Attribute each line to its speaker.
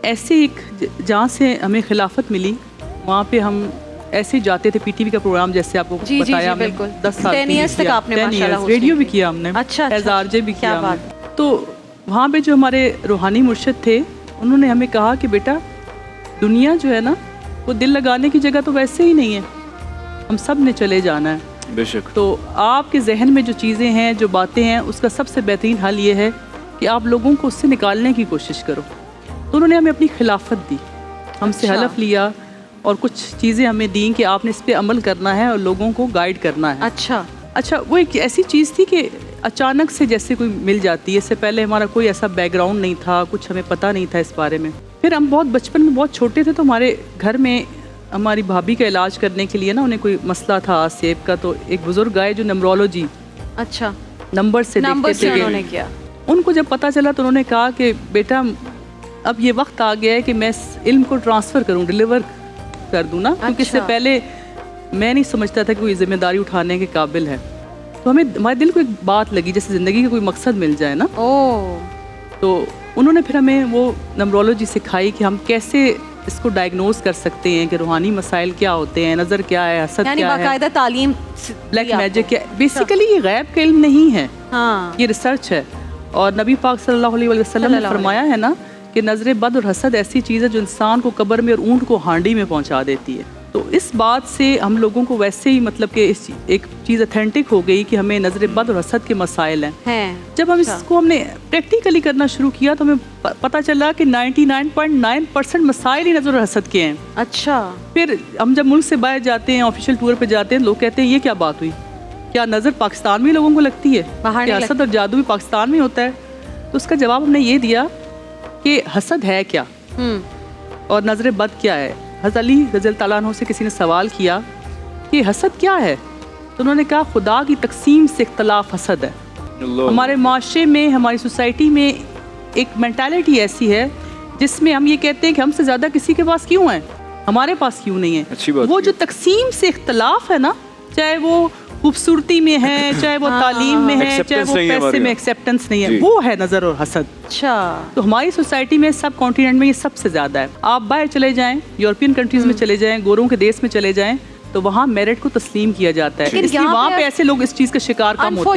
Speaker 1: ایسے ایک جہاں سے ہمیں خلافت ملی وہاں پہ ہم ایسے جاتے تھے, پی ٹی وی کا پروگرام جیسے آپ کو بتایا ہم نے 10 سال
Speaker 2: 10 years تک آپ نے ماشاءاللہ
Speaker 1: ریڈیو بھی کیا ہم نے, ایز آر جے بھی کیا ہم نے. تو وہاں پہ جو ہمارے روحانی مرشد تھے انہوں نے ہمیں کہا کہ بیٹا دنیا جو ہے نا وہ دل لگانے کی جگہ تو ویسے ہی نہیں ہے, ہم سب نے چلے جانا ہے.
Speaker 3: بے شک.
Speaker 1: تو آپ کے ذہن میں جو چیزیں ہیں, جو باتیں ہیں, اس کا سب سے بہترین حل یہ ہے کہ آپ لوگوں کو اس سے نکالنے کی کوشش کرو. تو انہوں نے ہمیں اپنی خلافت دی, ہم سے حلف لیا اور کچھ چیزیں ہمیں دیں کہ آپ نے اس پہ عمل کرنا ہے اور لوگوں کو گائیڈ کرنا ہے. اچھا وہ ایک ایسی چیز تھی کہ اچانک سے جیسے کوئی مل جاتی ہے, اس سے پہلے ہمارا کوئی ایسا بیک گراؤنڈ نہیں تھا, کچھ ہمیں پتہ نہیں تھا اس بارے میں. پھر ہم بہت بچپن میں بہت چھوٹے تھے تو ہمارے گھر میں ہماری بھابھی کا علاج کرنے کے لیے نا انہیں کوئی مسئلہ تھا سیب کا, تو ایک بزرگ آئے جو نمرولوجی نمبر سے دیکھتے تھے. ان کو جب پتہ چلا تو انہوں نے کہا کہ بیٹا اب یہ وقت آ گیا ہے کہ میں اس علم کو ٹرانسفر کروں, ڈیلیور کر دوں نا, کیونکہ اس سے پہلے میں نہیں سمجھتا تھا کہ کوئی ذمہ داری اٹھانے کے قابل ہے. تو ہمارے دل کو ایک بات لگی جیسے زندگی کا کوئی مقصد مل جائے نا. تو انہوں نے پھر ہمیں وہ نمرولوجی سکھائی کہ ہم کیسے اس کو ڈائگنوز کر سکتے ہیں کہ روحانی مسائل کیا ہوتے ہیں, نظر کیا ہے, حسد کیا ہے,
Speaker 2: باقاعدہ تعلیم,
Speaker 1: بلیک میجک کیا. بیسیکلی یہ غیب کا علم نہیں ہے, یہ ریسرچ ہے. اور نبی پاک صلی اللہ علیہ وسلم نے فرمایا ہے نا کہ نظر بد اور حسد ایسی چیز ہے جو انسان کو قبر میں اور اونٹ کو ہانڈی میں پہنچا دیتی ہے. تو اس بات سے ہم لوگوں کو ویسے ہی مطلب کہ ایک چیز اتھینٹک ہو گئی کہ ہمیں نظر بد اور حسد کے مسائل ہیں. جب ہم اس کو ہم نے پریکٹیکلی کرنا شروع کیا تو ہمیں پتہ چلا کہ 99.9% مسائل ہی نظر اور حسد کے ہیں. پھر ہم جب ملک سے باہر جاتے ہیں, آفیشیل ٹور پہ جاتے ہیں, لوگ کہتے ہیں یہ کیا بات ہوئی, کیا نظر پاکستان میں لوگوں کو لگتی ہے, کیا حسد اور جادو بھی پاکستان میں ہوتا ہے؟ تو اس کا جواب ہم نے یہ دیا کہ حسد ہے کیا اور نظر بد کیا ہے. حضرت علی رضی اللہ تعالیٰ عنہ سے کسی نے سوال کیا کہ حسد کیا ہے, تو انہوں نے کہا خدا کی تقسیم سے اختلاف حسد ہے. ہمارے معاشرے میں, ہماری سوسائٹی میں ایک مینٹالٹی ایسی ہے جس میں ہم یہ کہتے ہیں کہ ہم سے زیادہ کسی کے پاس کیوں ہیں, ہمارے پاس کیوں نہیں ہے. وہ جو تقسیم سے اختلاف ہے نا, چاہے وہ خوبصورتی میں ہے, چاہے وہ تعلیم میں ہے, چاہے وہ پیسے میں ایکسیپٹنس نہیں ہے, وہ ہے نظر اور حسد. تو ہماری سوسائٹی میں سب کانٹیننٹ میں یہ سب سے زیادہ ہے. آپ باہر چلے جائیں, یورپین کنٹریز میں چلے جائیں, گوروں کے دیش میں چلے جائیں, تو وہاں میرٹ کو تسلیم کیا جاتا ہے, اس لیے وہاں پہ ایسے لوگ اس چیز کا شکار کم ہوتے ہیں.